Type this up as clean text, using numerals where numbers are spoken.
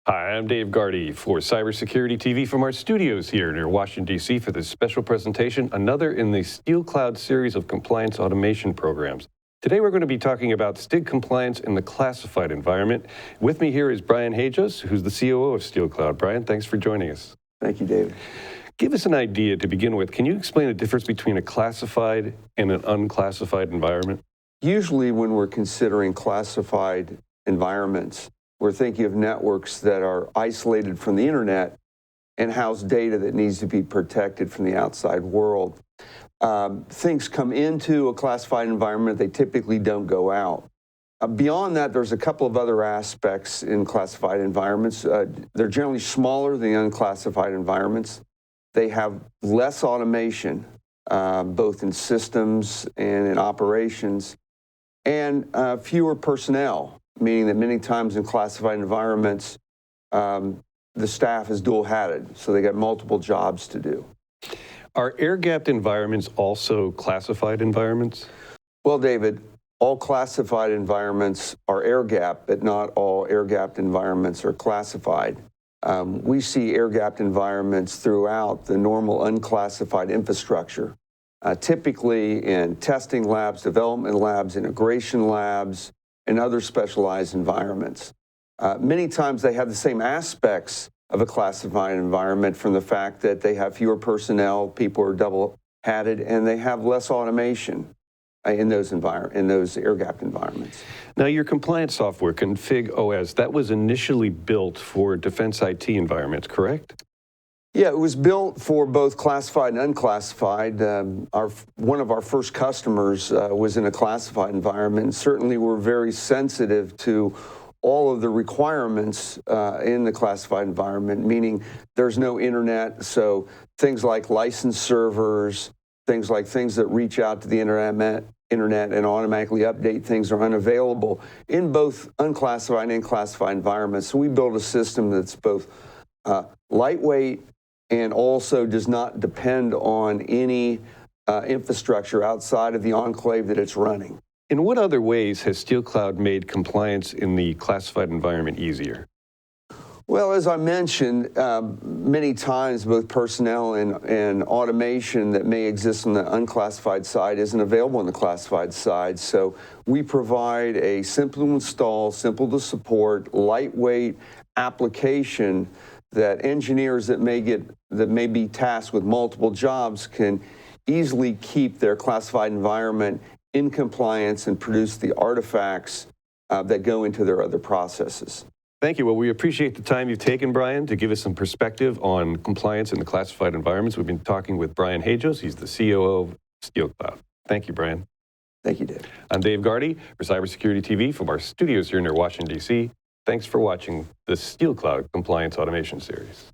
Hi, I'm Dave Gardy for Cybersecurity TV from our studios here near Washington, D.C. for this special presentation, another in the Steel Cloud series of compliance automation programs. Today we're going to be talking about STIG compliance in the classified environment. With me here is Brian Hajos, who's the COO of Steel Cloud. Brian, thanks for joining us. Thank you, David. Give us an idea to begin with. Can you explain the difference between a classified and an unclassified environment? Usually when we're considering classified environments, we're thinking of networks that are isolated from the internet and house data that needs to be protected from the outside world. Things come into a classified environment, they typically don't go out. Beyond that, there's a couple of other aspects in classified environments. They're generally smaller than unclassified environments. They have less automation, both in systems and in operations, and fewer personnel. Meaning that many times in classified environments, the staff is dual-hatted, so they got multiple jobs to do. Are air-gapped environments also classified environments? Well, David, all classified environments are air-gapped, but not all air-gapped environments are classified. We see air-gapped environments throughout the normal unclassified infrastructure, typically in testing labs, development labs, integration labs, and other specialized environments. Many times they have the same aspects of a classified environment from the fact that they have fewer personnel, people are double-hatted, and they have less automation in those air-gapped environments. Now, your compliance software, ConfigOS, that was initially built for defense IT environments, correct? Yeah, it was built for both classified and unclassified. One of our first customers was in a classified environment, and certainly we're very sensitive to all of the requirements in the classified environment, meaning there's no internet, so things like licensed servers, things that reach out to the internet and automatically update things are unavailable in both unclassified and classified environments. So we built a system that's both lightweight and also does not depend on any infrastructure outside of the enclave that it's running. In what other ways has Steel Cloud made compliance in the classified environment easier? Well, as I mentioned, many times both personnel and automation that may exist on the unclassified side isn't available on the classified side. So we provide a simple to install, simple to support, lightweight application that engineers that may be tasked with multiple jobs can easily keep their classified environment in compliance and produce the artifacts that go into their other processes. Thank you. Well, we appreciate the time you've taken, Brian, to give us some perspective on compliance in the classified environments. We've been talking with Brian Hajos. He's the COO of Steel Cloud. Thank you, Brian. Thank you, Dave. I'm Dave Gardy for Cybersecurity TV from our studios here near Washington, D.C. Thanks for watching the Steel Cloud Compliance Automation Series.